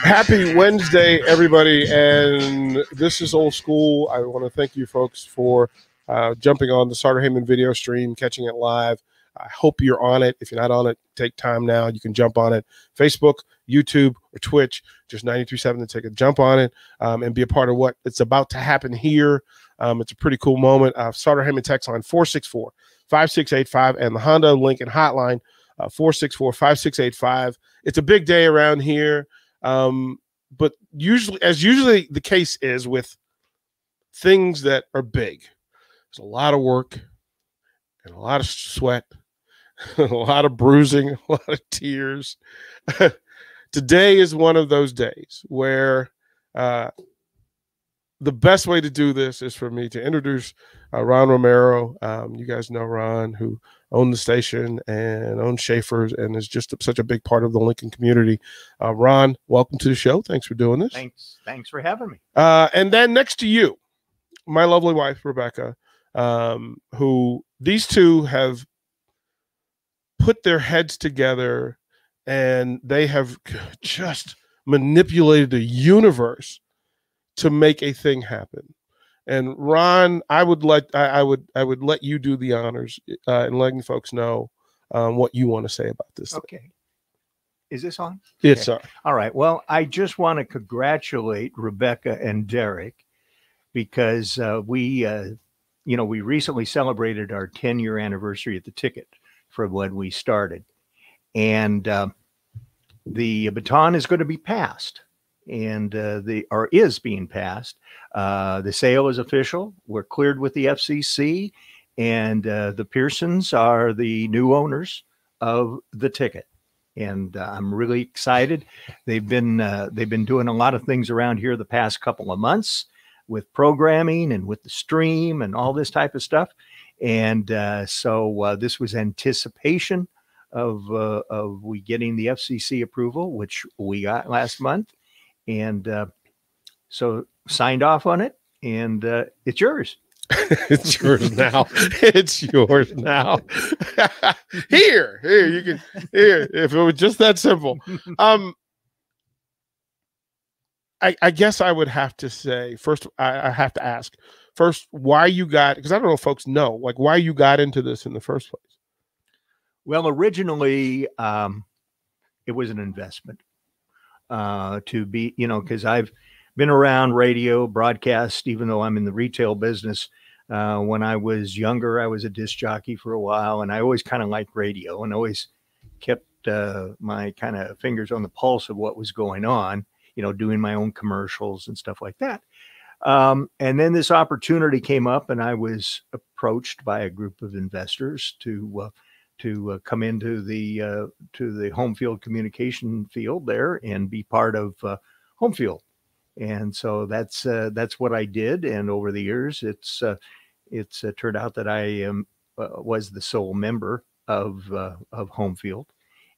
Happy Wednesday, everybody, and this is Old School. I want to thank you folks for jumping on the Sartor Heyman video stream, catching it live. I hope you're on it. If you're not on it, take time now. You can jump on it. Facebook, YouTube, or Twitch, just 93.7 The Ticket. Jump on it and be a part of what it's about to happen here. It's a pretty cool moment. Sartor Heyman text line 464-5685 and the Honda Lincoln hotline 464-5685. It's a big day around here. But usually the case is with things that are big, there's a lot of work and a lot of sweat, a lot of bruising, a lot of tears. Today is one of those days where the best way to do this is for me to introduce Ron Romero. You guys know Ron, who owned the station and owns Schaefer's and is just such a big part of the Lincoln community. Ron, welcome to the show. Thanks for doing this. Thanks for having me. And then next to you, my lovely wife, Rebecca, who these two have put their heads together and they have just manipulated the universe to make a thing happen. And Ron, I would let you do the honors and letting folks know what you want to say about this. Okay. Thing. Is this on? Yes, okay. Sir. All right. Well, I just want to congratulate Rebecca and Derek because we recently celebrated our 10-year anniversary at the Ticket from when we started. And the baton is going to be passed. And is being passed. The sale is official. We're cleared with the FCC, and the Pearsons are the new owners of the Ticket. And I'm really excited. They've been doing a lot of things around here the past couple of months with programming and with the stream and all this type of stuff. And so this was anticipation of we getting the FCC approval, which we got last month. And so signed off on it, and it's yours. It's yours now. It's yours now. Here, you can. Here, if it was just that simple. I guess I would have to say first. I have to ask first why you got, because I don't know if folks know, like why you got into this in the first place. Well, originally, it was an investment. To be, because I've been around radio broadcast, even though I'm in the retail business. When I was younger, I was a disc jockey for a while, and I always kind of liked radio and always kept my kind of fingers on the pulse of what was going on, doing my own commercials and stuff like that. And then this opportunity came up, and I was approached by a group of investors to come into the home field communication field there and be part of home field. And so that's what I did. And over the years, it's turned out that I was the sole member of home field.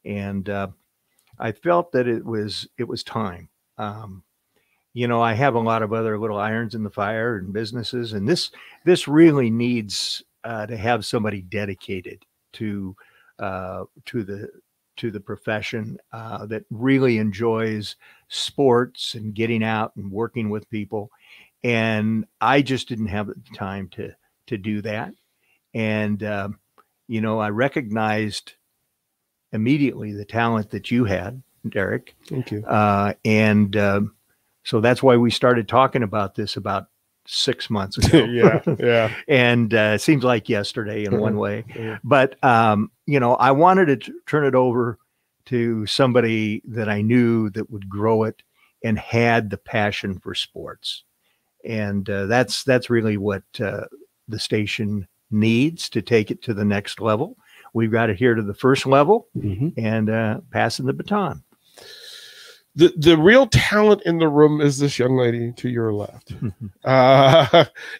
And I felt that it was time. I have a lot of other little irons in the fire and businesses, and this really needs to have somebody dedicated to the profession that really enjoys sports and getting out and working with people. And I just didn't have the time to do that. And, I recognized immediately the talent that you had, Derek. Thank you. So that's why we started talking about this about 6 months ago. Yeah. And it seems like yesterday in one way. Yeah. But, I wanted to turn it over to somebody that I knew that would grow it and had the passion for sports. And that's really what the station needs to take it to the next level. We've got it here to the first level and passing the baton. The real talent in the room is this young lady to your left.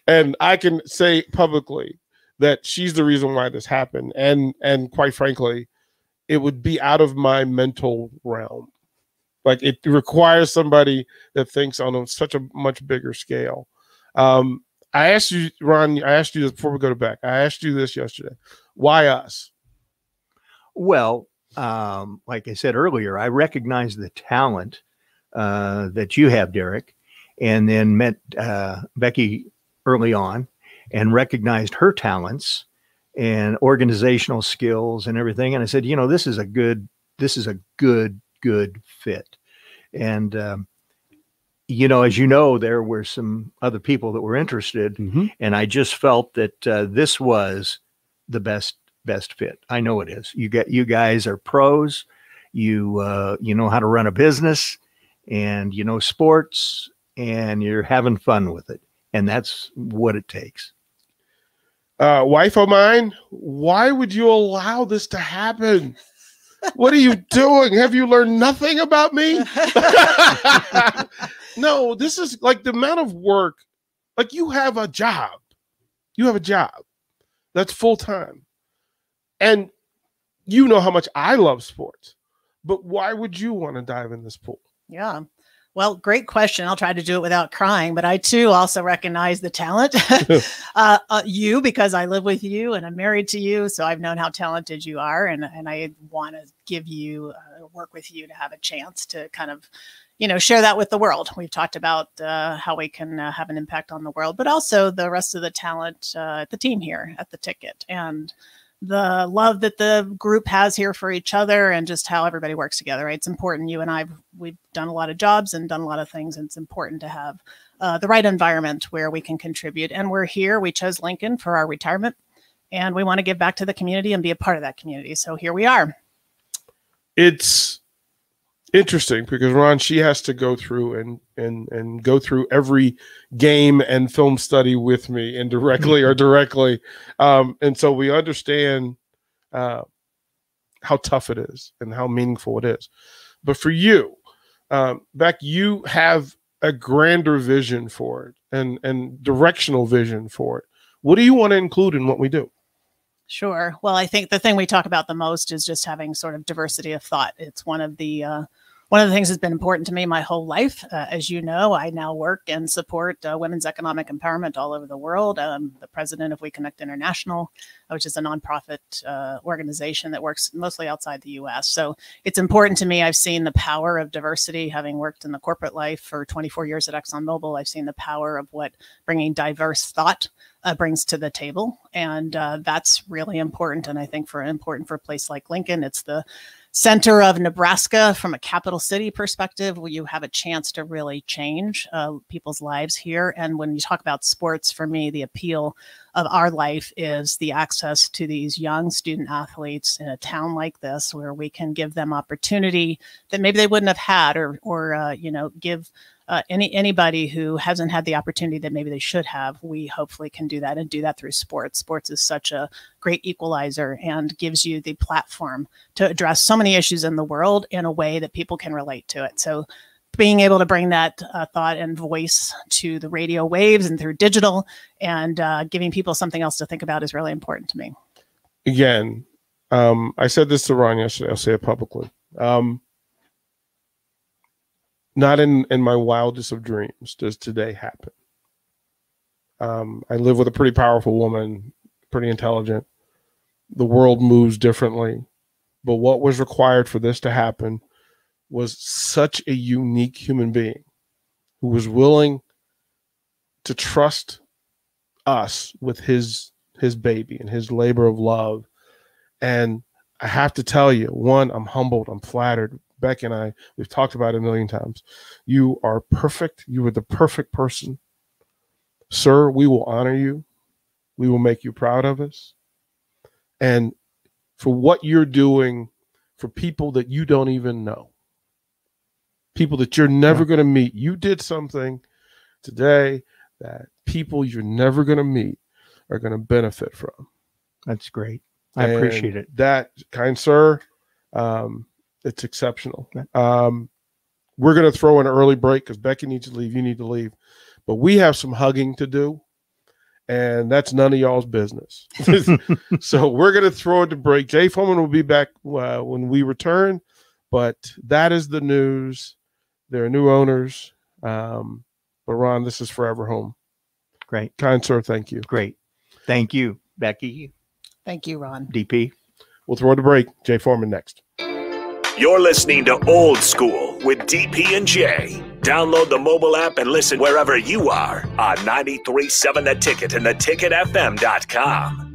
And I can say publicly that she's the reason why this happened. And quite frankly, it would be out of my mental realm. Like, it requires somebody that thinks on such a much bigger scale. I asked you, Ron, this before we go to back. I asked you this yesterday. Why us? Well, like I said earlier, I recognize the talent that you have, Derek, and then met Becky early on and recognized her talents and organizational skills and everything. And I said, this is a good fit. And, as you know, there were some other people that were interested, and I just felt that this was the best fit. I know it is. You guys are pros. You know how to run a business, and you know sports, and you're having fun with it, and that's what it takes. Wife of mine, why would you allow this to happen? What are you doing? Have you learned nothing about me? No, this is like the amount of work. Like you have a job. You have a job that's full time. And you know how much I love sports. But why would you want to dive in this pool? Yeah. Well, great question. I'll try to do it without crying, but I too also recognize the talent. You, because I live with you and I'm married to you, so I've known how talented you are, and I want to give you work with you to have a chance to kind of, share that with the world. We've talked about how we can have an impact on the world, but also the rest of the talent at the team here at the Ticket, and the love that the group has here for each other, and just how everybody works together. Right? It's important. You and I, we've done a lot of jobs and done a lot of things, and it's important to have the right environment where we can contribute. And we're here. We chose Lincoln for our retirement, and we want to give back to the community and be a part of that community. So here we are. It's interesting because Ron, she has to go through and go through every game and film study with me indirectly or directly. And so we understand how tough it is and how meaningful it is. But for you, Beck, you have a grander vision for it and directional vision for it. What do you want to include in what we do? Sure. Well, I think the thing we talk about the most is just having sort of diversity of thought. It's one of the things that's been important to me my whole life. As you know, I now work and support women's economic empowerment all over the world. I'm the president of We Connect International, which is a nonprofit organization that works mostly outside the U.S. So it's important to me. I've seen the power of diversity, having worked in the corporate life for 24 years at ExxonMobil. I've seen the power of what bringing diverse thought brings to the table. And that's really important. And I think important for a place like Lincoln, it's the center of Nebraska from a capital city perspective, where you have a chance to really change people's lives here. And when you talk about sports, for me, the appeal of our life is the access to these young student athletes in a town like this, where we can give them opportunity that maybe they wouldn't have had, or give anybody who hasn't had the opportunity that maybe they should have. We hopefully can do that, and do that through sports. Sports is such a great equalizer and gives you the platform to address so many issues in the world in a way that people can relate to it. So being able to bring that thought and voice to the radio waves and through digital, and giving people something else to think about is really important to me. Again, I said this to Ron yesterday. I'll say it publicly. Not in my wildest of dreams does today happen. I live with a pretty powerful woman, pretty intelligent. The world moves differently. But what was required for this to happen was such a unique human being who was willing to trust us with his baby and his labor of love. And I have to tell you, one, I'm humbled, I'm flattered. Beck and I, we've talked about it a million times. You are perfect. You are the perfect person. Sir, we will honor you. We will make you proud of us. And for what you're doing for people that you don't even know, people that you're never going to meet, you did something today that people you're never going to meet are going to benefit from. That's great. I appreciate it. That, kind sir, it's exceptional. We're going to throw in an early break because Becky needs to leave. You need to leave. But we have some hugging to do, and that's none of y'all's business. So we're going to throw it to break. Jay Foreman will be back when we return, but that is the news. There are new owners. But, Ron, this is forever home. Great. Kind sir, thank you. Great. Thank you, Becky. Thank you, Ron. DP. We'll throw it to break. Jay Foreman next. You're listening to Old School Show with DP and J. Download the mobile app and listen wherever you are on 93.7 The Ticket and theticketfm.com.